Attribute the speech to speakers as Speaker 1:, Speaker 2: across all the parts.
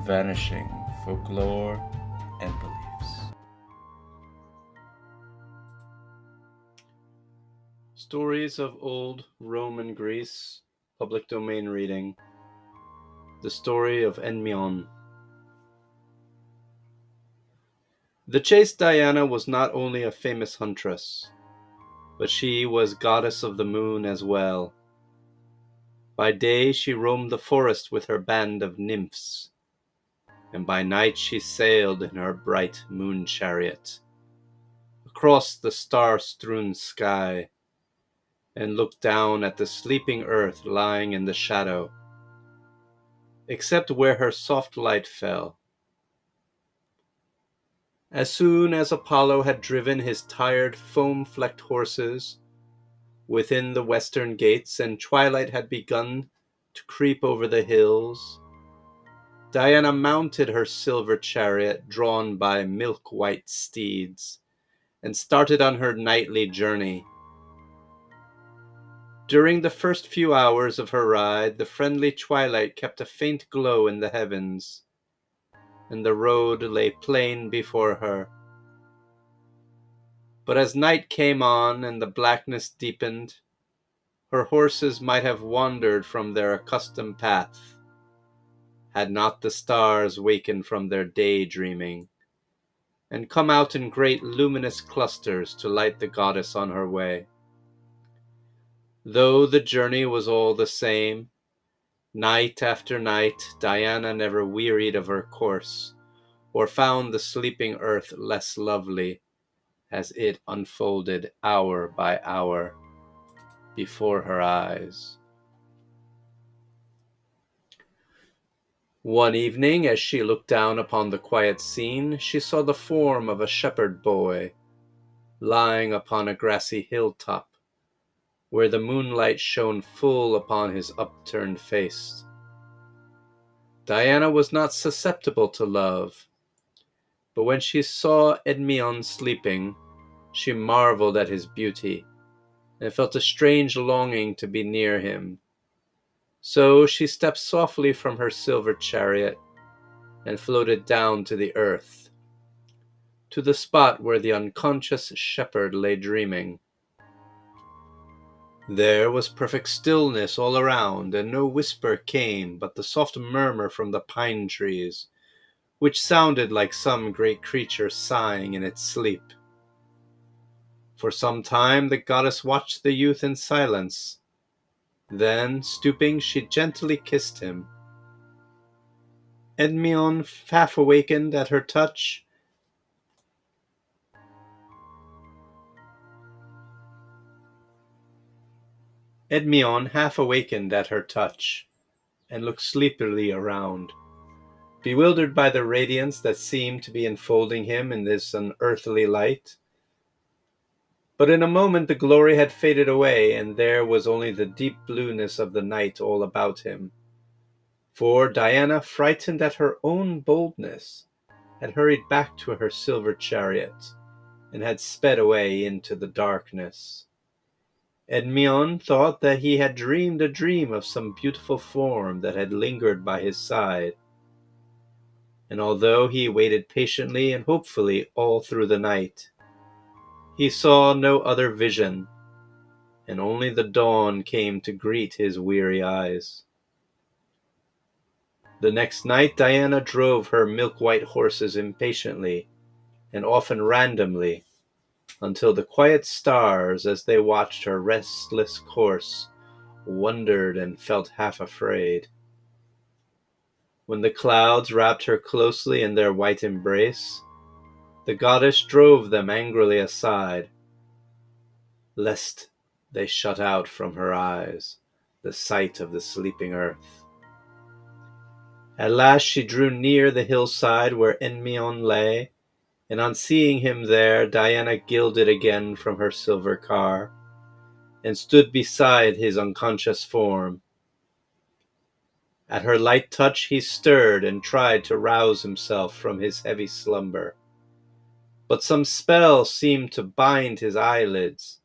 Speaker 1: vanishing folklore and beliefs. Stories of Old Roman Greece, public domain reading. The story of Endymion. The chaste Diana was not only a famous huntress, but she was goddess of the moon as well. By day she roamed the forest with her band of nymphs, and by night she sailed in her bright moon chariot across the star-strewn sky, and looked down at the sleeping earth lying in the shadow, except where her soft light fell. As soon as Apollo had driven his tired foam-flecked horses within the western gates and twilight had begun to creep over the hills, Diana mounted her silver chariot drawn by milk-white steeds and started on her nightly journey. During the first few hours of her ride, the friendly twilight kept a faint glow in the heavens, and the road lay plain before her. But as night came on and the blackness deepened, her horses might have wandered from their accustomed path, had not the stars wakened from their daydreaming, and come out in great luminous clusters to light the goddess on her way. Though the journey was all the same, night after night, Diana never wearied of her course, or found the sleeping earth less lovely as it unfolded hour by hour before her eyes. One evening, as she looked down upon the quiet scene, she saw the form of a shepherd boy lying upon a grassy hilltop, where the moonlight shone full upon his upturned face. Diana was not susceptible to love, but when she saw Endymion sleeping, she marveled at his beauty and felt a strange longing to be near him. So she stepped softly from her silver chariot and floated down to the earth, to the spot where the unconscious shepherd lay dreaming. There was perfect stillness all around, and no whisper came but the soft murmur from the pine trees, which sounded like some great creature sighing in its sleep. For some time the goddess watched the youth in silence. Then, stooping, she gently kissed him. Endymion half awakened at her touch, and looked sleepily around, bewildered by the radiance that seemed to be enfolding him in this unearthly light. But in a moment the glory had faded away, and there was only the deep blueness of the night all about him. For Diana, frightened at her own boldness, had hurried back to her silver chariot, and had sped away into the darkness. Endymion thought that he had dreamed a dream of some beautiful form that had lingered by his side, and although he waited patiently and hopefully all through the night, he saw no other vision, and only the dawn came to greet his weary eyes. The next night Diana drove her milk-white horses impatiently and often randomly, until the quiet stars, as they watched her restless course, wondered and felt half afraid. When the clouds wrapped her closely in their white embrace, the goddess drove them angrily aside, lest they shut out from her eyes the sight of the sleeping earth. At last she drew near the hillside where Endymion lay, and on seeing him there, Diana gilded again from her silver car, and stood beside his unconscious form. At her light touch he stirred and tried to rouse himself from his heavy slumber, but some spell seemed to bind his eyelids,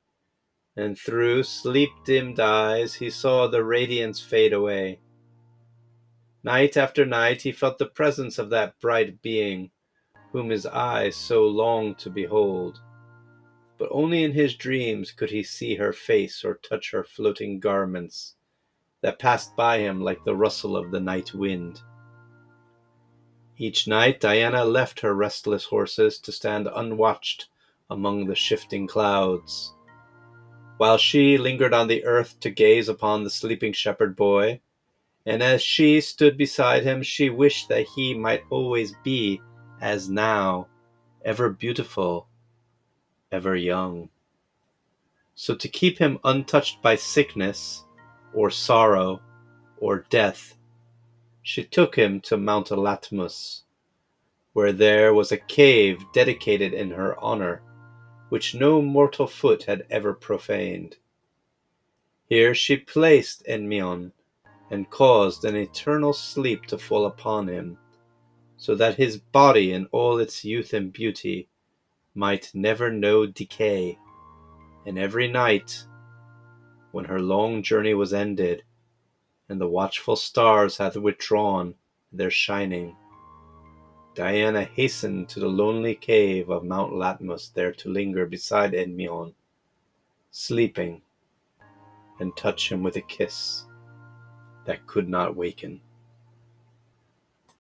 Speaker 1: and through sleep-dimmed eyes he saw the radiance fade away. Night after night he felt the presence of that bright being whom his eyes so longed to behold, but only in his dreams could he see her face or touch her floating garments that passed by him like the rustle of the night wind. Each night Diana left her restless horses to stand unwatched among the shifting clouds, while she lingered on the earth to gaze upon the sleeping shepherd boy, and as she stood beside him she wished that he might always be as now, ever beautiful, ever young. So to keep him untouched by sickness, or sorrow, or death, she took him to Mount Atmos, where there was a cave dedicated in her honor, which no mortal foot had ever profaned. Here she placed Endymion, and caused an eternal sleep to fall upon him, so that his body in all its youth and beauty might never know decay. And every night, when her long journey was ended, and the watchful stars had withdrawn their shining, Diana hastened to the lonely cave of Mount Atmos, there to linger beside Endymion, sleeping, and touch him with a kiss that could not waken.